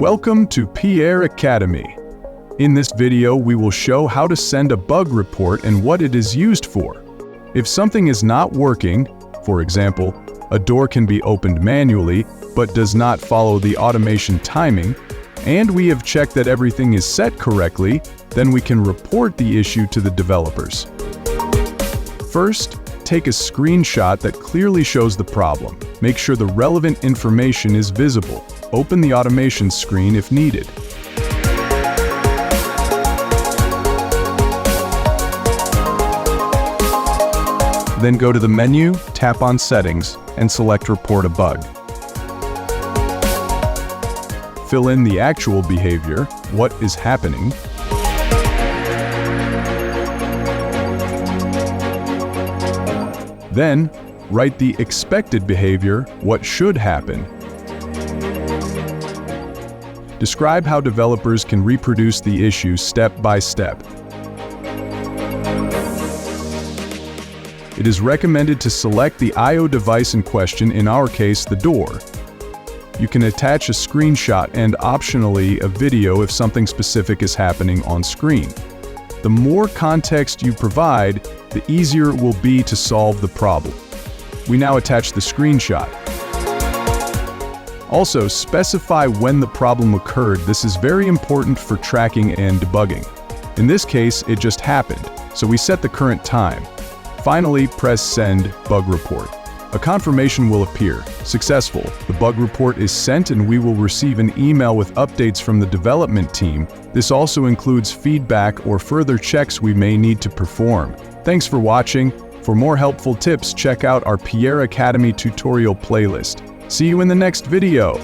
Welcome to PIERRE Academy. In this video, we will show how to send a bug report and what it is used for. If something is not working, for example, a door can be opened manually but does not follow the automation timing, and we have checked that everything is set correctly, then we can report the issue to the developers. First, take a screenshot that clearly shows the problem. Make sure the relevant information is visible. Open the automation screen if needed. Then go to the menu, tap on Settings, and select Report a Bug. Fill in the actual behavior, what is happening, then, write the expected behavior, what should happen. Describe how developers can reproduce the issue step by step. It is recommended to select the I/O device in question, in our case, the door. You can attach a screenshot and optionally a video if something specific is happening on screen. The more context you provide, the easier it will be to solve the problem. We now attach the screenshot. Also, specify when the problem occurred. This is very important for tracking and debugging. In this case, it just happened, so we set the current time. Finally, press Send Bug Report. A confirmation will appear. Successful. The bug report is sent and we will receive an email with updates from the development team. This also includes feedback or further checks we may need to perform. Thanks for watching. For more helpful tips, check out our PIERRE Academy tutorial playlist. See you in the next video.